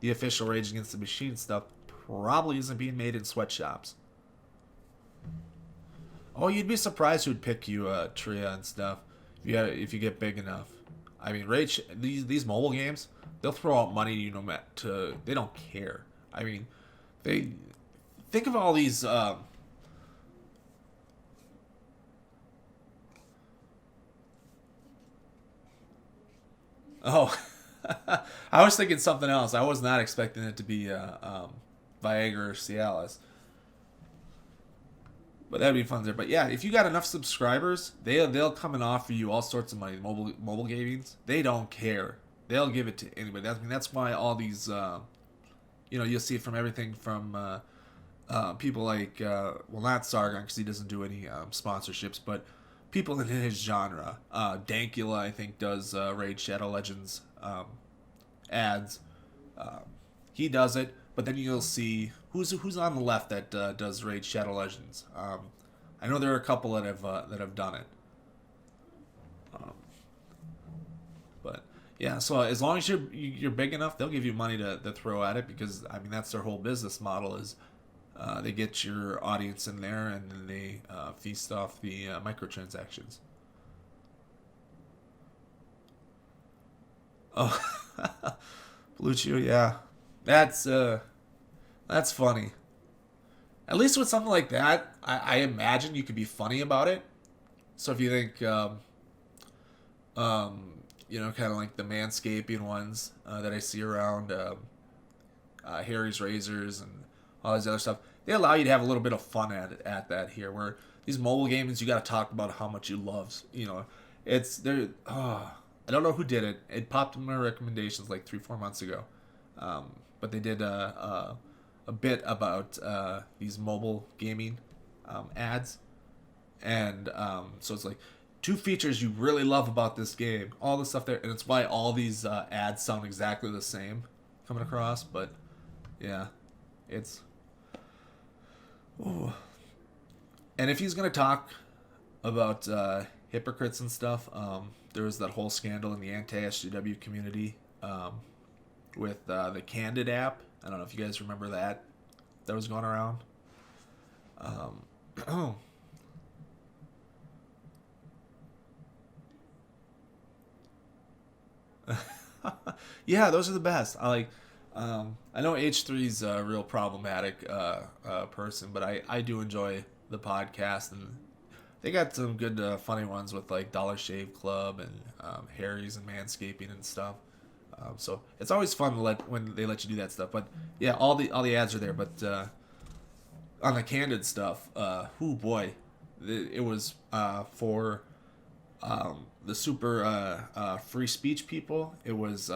the official Rage Against the Machine stuff probably isn't being made in sweatshops. Oh, you'd be surprised who'd pick you, Tria and stuff. if you get big enough. I mean, these mobile games, they'll throw out money you know to they don't care. I mean, they think of all these. Oh, I was thinking something else. I was not expecting it to be Viagra or Cialis. But that'd be fun there. But yeah, if you got enough subscribers, they'll come and offer you all sorts of money. Mobile gamings, they don't care. They'll give it to anybody. That's why all these, you'll see it from everything from people like, well, not Sargon because he doesn't do any sponsorships, but people in his genre. Dankula, I think, does Raid Shadow Legends ads. He does it, but then you'll see who's on the left that does Raid Shadow Legends. I know there are a couple that have done it. But yeah, so as long as you're big enough, they'll give you money to throw at it because I mean that's their whole business model is they get your audience in there and then they feast off the microtransactions. Oh, Blue Chew, yeah, that's funny. At least with something like that, I imagine you could be funny about it. So if you think, kind of like the manscaping ones that I see around Harry's Razors and all this other stuff, they allow you to have a little bit of fun at that here. Where these mobile games, you got to talk about how much you love. It's there. I don't know who did it. It popped in my recommendations like 3-4 months ago, but they did a bit about these mobile gaming ads, and so it's like 2 features you really love about this game, all the stuff there, and it's why all these ads sound exactly the same coming across. But yeah, it's. Ooh. And if he's gonna talk about hypocrites and stuff, there was that whole scandal in the anti-SJW community with the Candid app. I don't know if you guys remember that was going around. Yeah, those are the best. I know H3's a real problematic person, but I do enjoy the podcast, and they got some good funny ones with like Dollar Shave Club and Harry's and Manscaping and stuff. So it's always fun when they let you do that stuff. But yeah, all the ads are there. But on the Candid stuff, oh boy, it was for the super free speech people. It was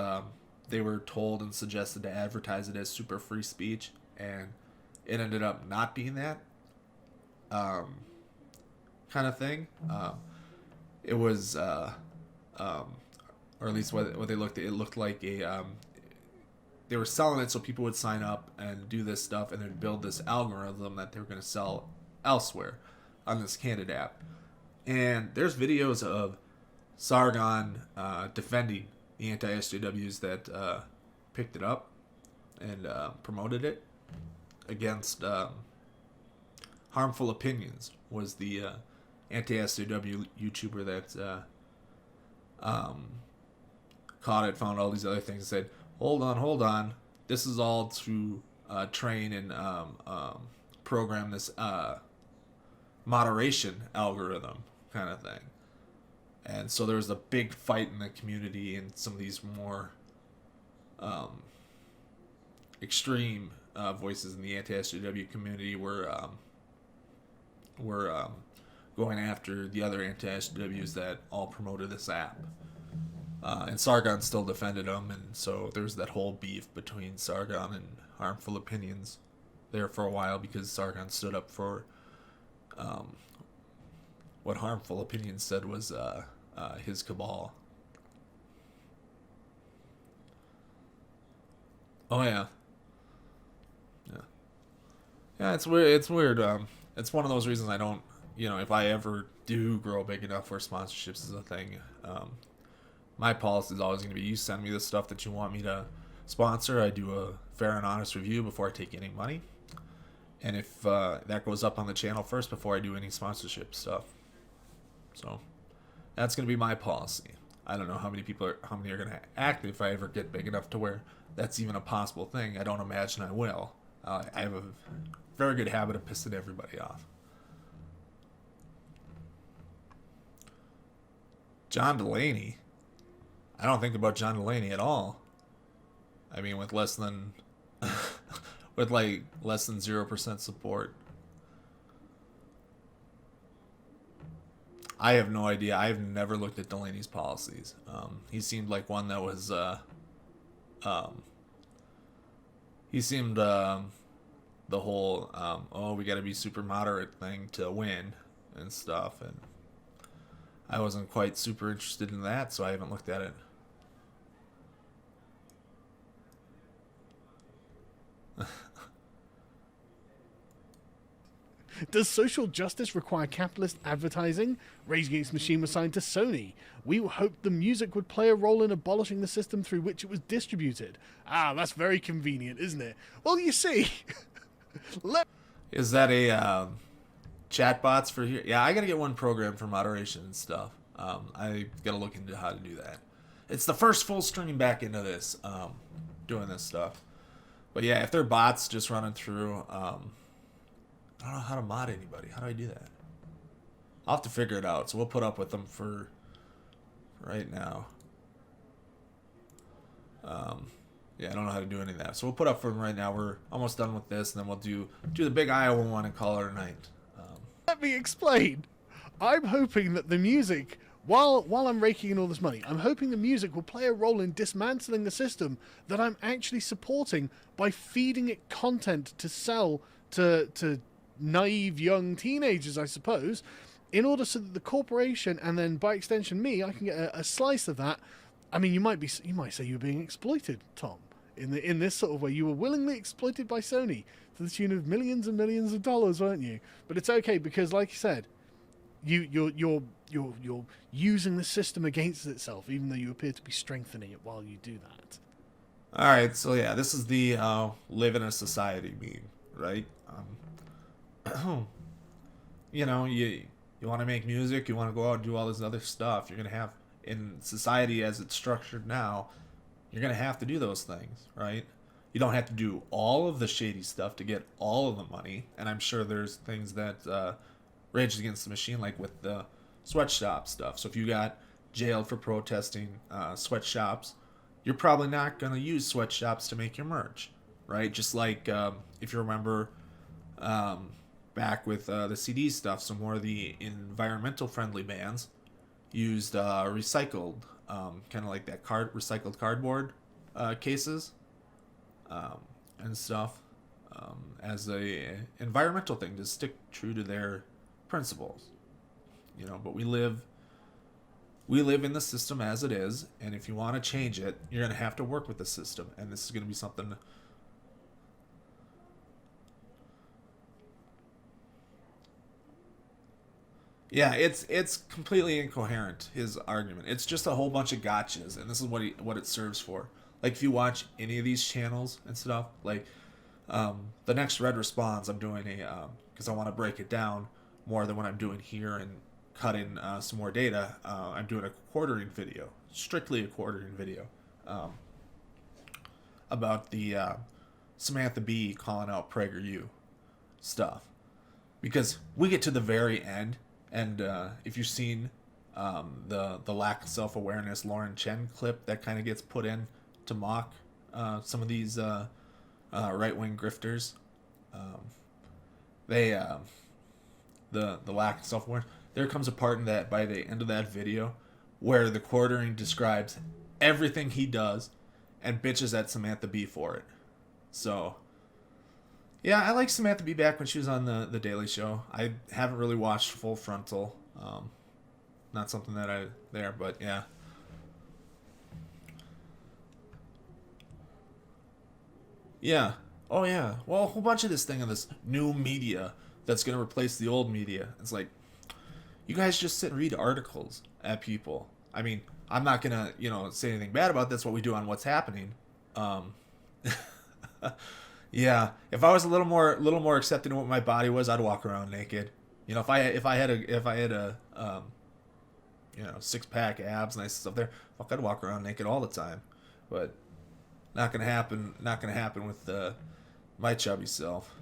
they were told and suggested to advertise it as super free speech, and it ended up not being that kind of thing. It was or at least what they looked. It looked like they were selling it so people would sign up and do this stuff, and then build this algorithm that they were going to sell elsewhere on this Candid app. And there's videos of Sargon defending the anti-SJWs that picked it up and promoted it against Harmful Opinions was the anti-SJW YouTuber that caught it, found all these other things, and said, hold on, this is all to train and program this moderation algorithm kind of thing. And so there was a big fight in the community, and some of these more extreme voices in the anti-SJW community were going after the other anti-SJWs that all promoted this app. And Sargon still defended them, and so there's that whole beef between Sargon and Harmful Opinions there for a while, because Sargon stood up for what Harmful Opinions said was his cabal. Oh yeah, yeah. It's weird. It's weird. It's one of those reasons I don't. If I ever do grow big enough where sponsorships is a thing, my policy is always going to be: you send me the stuff that you want me to sponsor. I do a fair and honest review before I take any money, and if that goes up on the channel first before I do any sponsorship stuff. So, That's going to be my policy. I don't know how many are going to act if I ever get big enough to where that's even a possible thing. I don't imagine I will. I have a very good habit of pissing everybody off. John Delaney. I don't think about John Delaney at all. I mean, with less than less than 0% support. I have no idea. I've never looked at Delaney's policies. He seemed like one that was he seemed the whole oh, we got to be super moderate thing to win and stuff, and I wasn't quite super interested in that, so I haven't looked at it. Does social justice require capitalist advertising? Rage Against the Machine was signed to Sony. We hoped the music would play a role in abolishing the system through which it was distributed. Ah, that's very convenient, isn't it? Well, you see. Is that a chatbots for here? Yeah, I gotta get one program for moderation and stuff. I gotta look into how to do that. It's the first full stream back into this, doing this stuff. But yeah, if they're bots just running through, I don't know how to mod anybody. How do I do that? I'll have to figure it out. So we'll put up with them for right now. Yeah, I don't know how to do any of that. So we'll put up for them right now. We're almost done with this, and then we'll do the big Iowa one and call it a night. Let me explain. I'm hoping that the music, while I'm raking in all this money, I'm hoping the music will play a role in dismantling the system that I'm actually supporting by feeding it content to sell to naive young teenagers, I suppose, in order so that the corporation, and then by extension me, I can get a slice of that. I mean, you might say you're being exploited, Tom, in this sort of way. You were willingly exploited by Sony to the tune of millions and millions of dollars, weren't you? But it's okay, because like you said, you're using the system against itself, even though you appear to be strengthening it while you do that. All right, so yeah, this is the live in a society meme, right? You know, you want to make music, you want to go out and do all this other stuff. You're gonna have, in society as it's structured now, you're gonna have to do those things, right? You don't have to do all of the shady stuff to get all of the money, and I'm sure there's things that Rage Against the Machine, like with the sweatshop stuff. So if you got jailed for protesting sweatshops, you're probably not gonna use sweatshops to make your merch, right? Just like if you remember back with the CD stuff, some more of the environmental friendly bands used recycled, kind of like that recycled cardboard cases and stuff as a environmental thing to stick true to their principles. You know, but we live in the system as it is, and if you want to change it, you're going to have to work with the system, and this is going to be something. Yeah, it's completely incoherent, his argument. It's just a whole bunch of gotchas, and this is what it serves for. Like, if you watch any of these channels and stuff, like the next Red Responds, I'm doing because I want to break it down more than what I'm doing here and cut in some more data. I'm doing a quartering video, strictly a quartering video, about the Samantha Bee calling out PragerU stuff. Because we get to the very end, and if you've seen the lack of self-awareness Lauren Chen clip that kind of gets put in to mock some of these right-wing grifters, the lack of self-awareness, there comes a part in that, by the end of that video, where the quartering describes everything he does and bitches at Samantha Bee for it. So yeah, I like Samantha Bee back when she was on the Daily Show. I haven't really watched Full Frontal. Not something that but yeah. Yeah. Oh yeah. Well, a whole bunch of this thing of this new media that's going to replace the old media. It's like, you guys just sit and read articles at people. I mean, I'm not going to, say anything bad about that's what we do on What's Happening. Yeah, if I was a little more accepting of what my body was, I'd walk around naked. If I had a six-pack abs, nice stuff there. Fuck, I'd walk around naked all the time, but not gonna happen. Not gonna happen with my chubby self.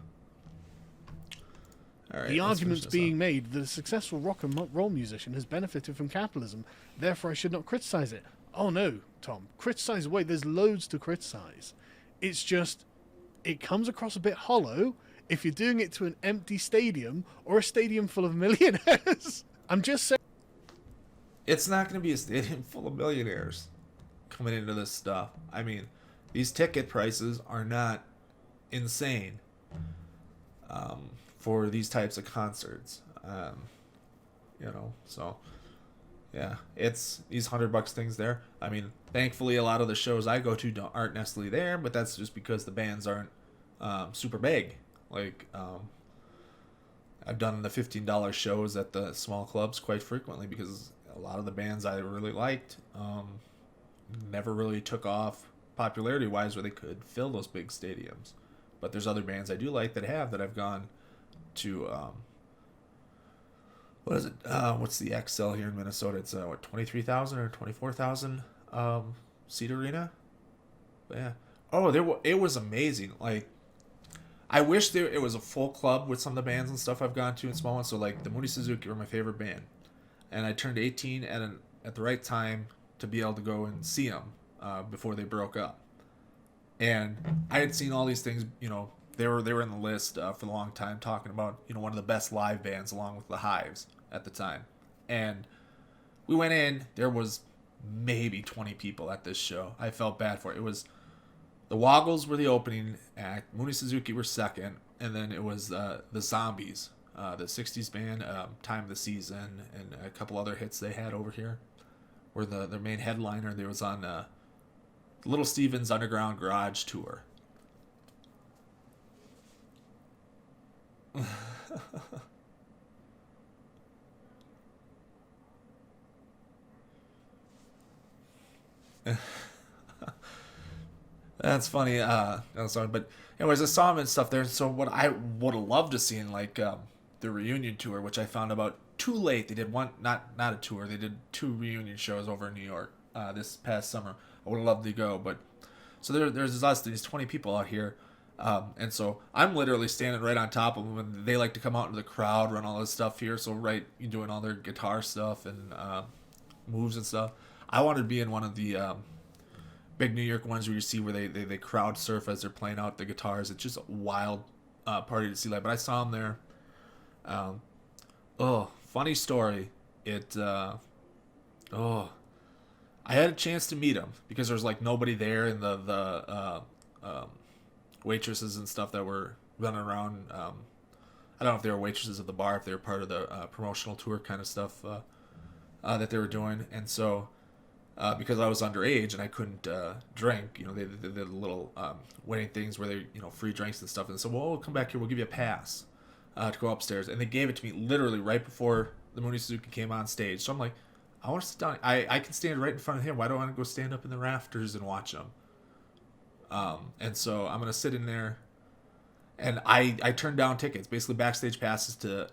All right, The let's finish argument's this being up. made that a successful rock and roll musician has benefited from capitalism, therefore I should not criticize it. Oh no, Tom, criticize away. There's loads to criticize. It's just, it comes across a bit hollow if you're doing it to an empty stadium or a stadium full of millionaires. I'm just saying. It's not gonna be a stadium full of millionaires coming into this stuff. I mean, these ticket prices are not insane for these types of concerts. So yeah, it's these $100 things there. I mean, thankfully, a lot of the shows I go to aren't necessarily there, but that's just because the bands aren't super big. Like, I've done the $15 shows at the small clubs quite frequently because a lot of the bands I really liked never really took off popularity-wise where they could fill those big stadiums. But there's other bands I do like that I've gone to. What is it? What's the XL here in Minnesota? It's 23,000 or 24,000 seat arena. But yeah. Oh, it was amazing. Like, I wish it was a full club with some of the bands and stuff I've gone to in small ones. So like the Moody Suzuki were my favorite band, and I turned 18 at the right time to be able to go and see them before they broke up. And I had seen all these things. They were in the list for a long time, talking about one of the best live bands along with the Hives at the time. And we went in. There was maybe 20 people at this show. I felt bad for it. It was the Woggles were the opening act. Mooney Suzuki were second, and then it was the Zombies, the '60s band, "Time of the Season," and a couple other hits they had over here. Were their main headliner. They was on Little Steven's Underground Garage tour. That's funny. Sorry, but anyways, I saw him and stuff there. So what I would have loved to see in like the reunion tour, which I found about too late. They did one, not a tour. They did 2 reunion shows over in New York this past summer. I would have loved to go, but so there's us, these 20 people out here, and so I'm literally standing right on top of them, and they like to come out into the crowd, run all this stuff here. So doing all their guitar stuff and moves and stuff. I wanted to be in one of the big New York ones where you see where they crowd surf as they're playing out the guitars. It's just a wild party to see live. But I saw them there. Funny story. I had a chance to meet him because there was like nobody there, and the waitresses and stuff that were running around. I don't know if they were waitresses at the bar, if they were part of the promotional tour kind of stuff that they were doing, and so. Because I was underage and I couldn't drink, they did the little winning things where they, free drinks and stuff. And so, well, we'll come back here. We'll give you a pass to go upstairs. And they gave it to me literally right before the Mooney Suzuki came on stage. So I'm like, I want to sit down. I can stand right in front of him. Why do I want to go stand up in the rafters and watch him? And so I'm going to sit in there. And I turned down tickets, basically backstage passes to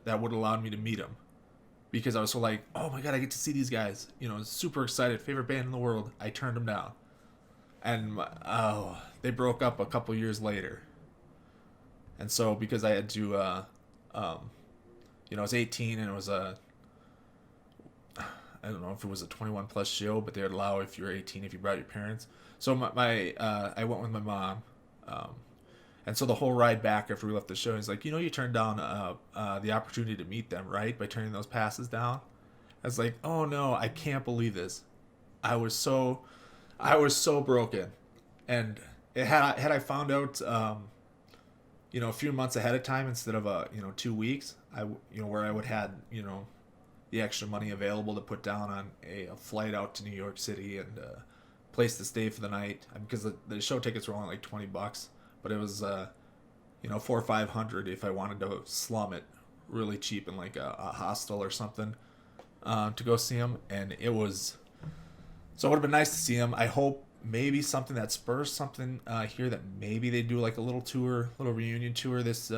that would have allowed me to meet him. Because I was so like, oh my god, I get to see these guys. Super excited. Favorite band in the world. I turned them down. And they broke up a couple years later. And so because I had to, I was 18 and it was I don't know if it was a 21 plus show, but they would allow if you're 18 if you brought your parents. So I went with my mom. And so the whole ride back after we left the show, he's like, you turned down the opportunity to meet them, right? By turning those passes down. I was like, oh no, I can't believe this. I was so broken. And had I found out, a few months ahead of time instead of 2 weeks, where I would had the extra money available to put down on a flight out to New York City and a place to stay for the night, because the show tickets were only like $20. But it was, $400 or $500 if I wanted to slum it really cheap in like a hostel or something to go see him. And it was, so it would have been nice to see him. I hope maybe something that spurs something here, that maybe they do like a little reunion tour this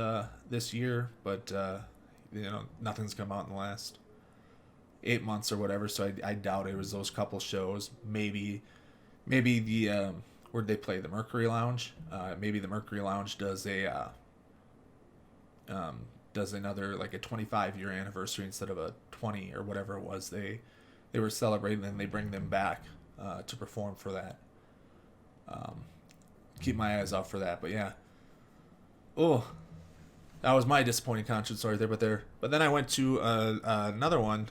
year. But, nothing's come out in the last 8 months or whatever. So I doubt it was those couple shows. Maybe the where'd they play, the Mercury Lounge? Maybe the Mercury Lounge does another like a 25-year anniversary instead of a 20 or whatever it was they were celebrating, and they bring them back to perform for that. Keep my eyes out for that. But yeah, oh, that was my disappointing concert story there. But then I went to another one.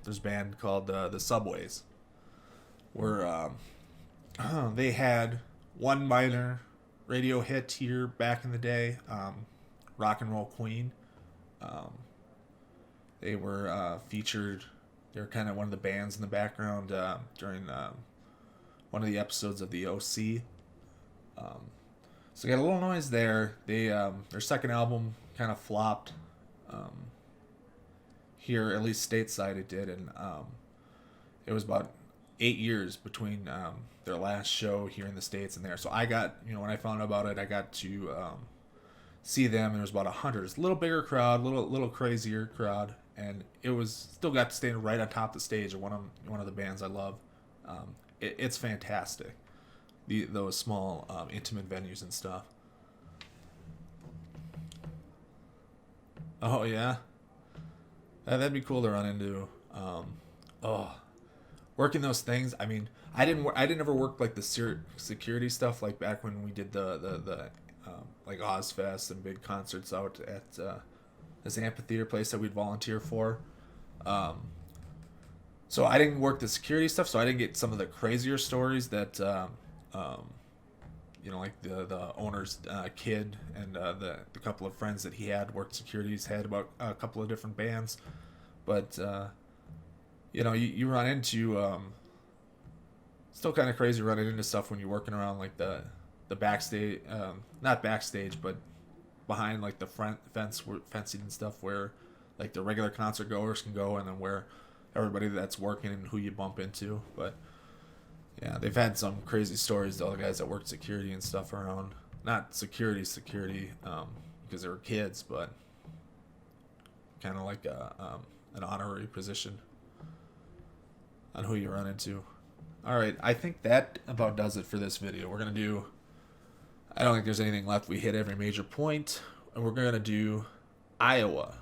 There's a band called the Subways, where they had one minor radio hit here back in the day, Rock and Roll Queen. They were featured. They were kind of one of the bands in the background during one of the episodes of the OC. So got a little noise there. They their second album kind of flopped. Here, at least stateside, it did, and it was about 8 years between their last show here in the States and there. So I got, when I found out about it, I got to see them, and there was about 100. It's a little bigger crowd, little crazier crowd, and it was still got to stand right on top of the stage of one of the bands I love. It's fantastic. Those small intimate venues and stuff. Oh yeah, that'd be cool to run into. Working those things. I mean, I didn't ever work like the security stuff like back when we did the like Ozfest and big concerts out at this amphitheater place that we'd volunteer for. So I didn't work the security stuff, so I didn't get some of the crazier stories that like the owner's kid and the couple of friends that he had worked security. He's had about a couple of different bands, but you run into still kind of crazy running into stuff when you're working around like the backstage, not backstage, but behind like the front fencing and stuff, where like the regular concert goers can go, and then where everybody that's working and who you bump into. But yeah, they've had some crazy stories, all the guys that worked security and stuff around, not security because they were kids, but kind of like an honorary position on who you run into. All right, I think that about does it for this video. We're going to do, I don't think there's anything left. We hit every major point, and we're going to do Iowa.